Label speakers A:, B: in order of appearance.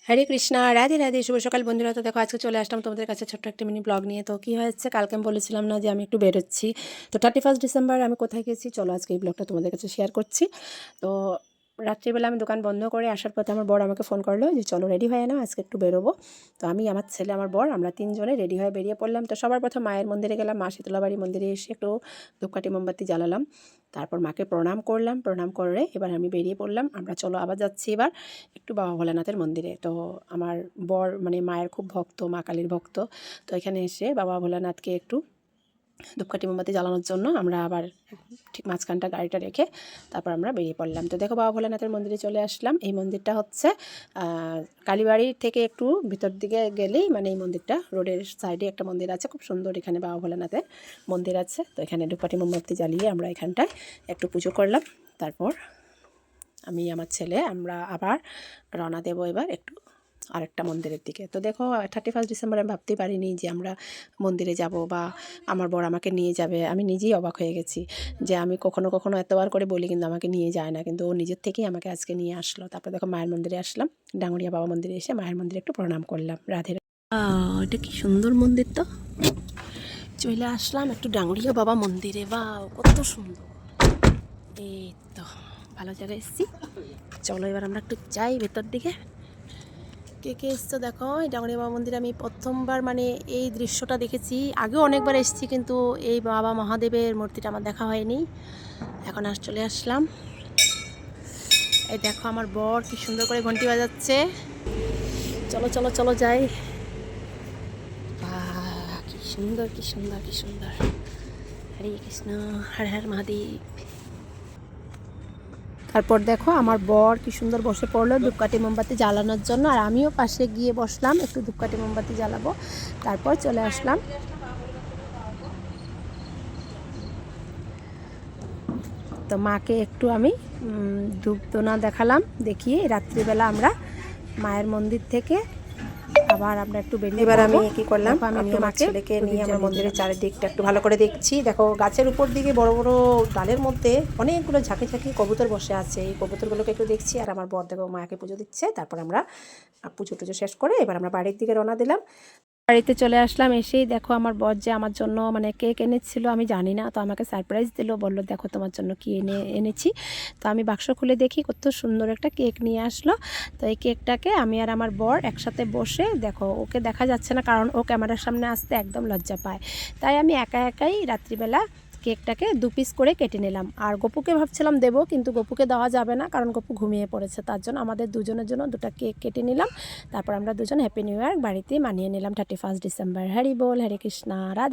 A: হরে কৃষ্ণা, রাধে রাধে, শুভ সকাল বন্ধুরা। তো দেখো আজকে চলে আসলাম তোমাদের কাছে ছোট্ট একটা মিনি ব্লগ নিয়ে। তো কী হয়েছে, কালকে আমি বলেছিলাম না যে আমি একটু বেরোচ্ছি। তো 31 ডিসেম্বর আমি কোথায় গেছি, চলো আজকে এই ব্লগটা তোমাদের কাছে শেয়ার করছি। তো রাত্রিবেলা আমি দোকান বন্ধ করে আসার পথে আমার বর আমাকে ফোন করলো যে চলো রেডি হয়ে নাও, আজকে একটু বেরোবো। তো আমি, আমার ছেলে, আমার বর, আমরা তিনজনে রেডি হয়ে বেরিয়ে পড়লাম। তো সবার প্রথম মায়ের মন্দিরে গেলাম, মা শীতলাবাড়ি মন্দিরে এসে একটু ধূপকাঠি মোমবাতি জ্বালালাম। তারপর মাকে প্রণাম করলাম, প্রণাম করে এবার আমি বেরিয়ে পড়লাম। আমরা চলো আবার যাচ্ছি এবার একটু বাবা ভোলানাথের মন্দিরে। তো আমার বর মানে মায়ের খুব ভক্ত, মা কালীর ভক্ত। তো এখানে এসে বাবা ভোলানাথকে একটু ধূপকাঠি মোমবাতি জ্বালানোর জন্য আমরা আবার ঠিক মাঝখানটা গাড়িটা রেখে তারপর আমরা বেরিয়ে পড়লাম। তো দেখো বাবা ভোলানাথের মন্দিরে চলে আসলাম। এই মন্দিরটা হচ্ছে কালীবাড়ি থেকে একটু ভিতর দিকে গেলেই মানে এই মন্দিরটা, রোডের সাইডে একটা মন্দির আছে, খুব সুন্দর এখানে বাবা ভোলানাথের মন্দির আছে। তো এখানে ধূপকাঠি মোমবাতি জ্বালিয়ে আমরা এখানটায় একটু পুজো করলাম। তারপর আমি, আমার ছেলে, আমরা আবার রওনা দেবো এবার একটু আরেকটা মন্দিরের দিকে। তো দেখো 31 ডিসেম্বর আমি ভাবতেই পারিনি যে আমরা মন্দিরে যাব বা আমার বর আমাকে নিয়ে যাবে। আমি নিজেই অবাক হয়ে গেছি যে আমি কখনো কখনো এতবার করে বলি কিন্তু আমাকে নিয়ে যায় না, কিন্তু ও নিজের থেকেই আমাকে আজকে নিয়ে আসলো। তারপর দেখো মায়ের মন্দিরে আসলাম, ডাঙ্গরিয়া বাবা মন্দিরে এসে মায়ের মন্দিরে একটু প্রণাম করলাম। রাধে, এটা কি সুন্দর মন্দির। তো চলে আসলাম একটু ডাঙ্গরিয়া বাবা মন্দিরে। বা কত সুন্দর, এই তো ভালো জায়গায় এসেছি। চলো এবার আমরা একটু যাই ভেতর দিকে। কে কে এসছো দেখো, এই ডাঙ্গরিয়া বাবা মন্দিরে আমি প্রথমবার মানে এই দৃশ্যটা দেখেছি। আগেও অনেকবার এসেছি কিন্তু এই বাবা মহাদেবের মূর্তিটা আমার দেখা হয়নি। এখন চলে আসলাম। এই দেখো আমার বর কি সুন্দর করে ঘন্টি বাজাচ্ছে। চলো চলো চলো যাই। বাহ, কি সুন্দর কি সুন্দর কি সুন্দর। হরে কৃষ্ণ, হর হর মহাদেব। তারপর দেখো আমার বর কি সুন্দর বসে পড়লো ধূপকাঠি মোমবাতি জ্বালানোর জন্য, আর আমিও পাশে গিয়ে বসলাম একটু ধূপকাঠি মোমবাতি জ্বালাবো। তারপর চলে আসলাম। তো মাকে একটু আমি ধূপধুনা দেখালাম, দেখিয়ে রাত্রিবেলা আমরা মায়ের মন্দির থেকে আবার আমরা একটু বেরিয়ে। এবার আমি কি করলাম, আমি একটু আমার ছেলেকে নিয়ে আমার মন্দিরের চারিদিকটা একটু ভালো করে দেখছি। দেখো গাছের উপর দিকে বড় বড় ডালের মধ্যে অনেকগুলো ঝাঁকে ঝাঁকে কবুতর বসে আছে, এই কবুতরগুলোকে একটু দেখছি। আর আমার বর দেখো মাকে পুজো দিচ্ছে। তারপর আমরা পুজো টুজো শেষ করে এবার আমরা বাড়ির দিকে রওনা দিলাম। বাড়িতে চলে আসলাম, এসেই দেখো আমার বর যে আমার জন্য মানে কেক এনেছিল, আমি জানি না, তো আমাকে সারপ্রাইজ দিল, বললো দেখো তোমার জন্য কি এনেছি। তো আমি বাক্স খুলে দেখি কত সুন্দর একটা কেক নিয়ে আসলো। তো এই কেকটাকে আমি আর আমার বর একসাথে বসে, দেখো ওকে দেখা যাচ্ছে না কারণ ও ক্যামেরার সামনে আসতে একদম লজ্জা পায়, তাই আমি একা একাই রাত্রিবেলা কেকটাকে 2 পিস করে কেটে নিলাম। আর গপুকে ভাবছিলাম দেবো, কিন্তু গপুকে দেওয়া যাবে না কারণ গপু ঘুমিয়ে পড়েছে, তার জন্য আমাদের দুজনের জন্য 2টা কেক কেটে নিলাম। তারপর আমরা দুজন হ্যাপি নিউ ইয়ার বাড়িতে মানিয়ে নিলাম 31 ডিসেম্বর। হরি বল, হরে কৃষ্ণা, রাধে।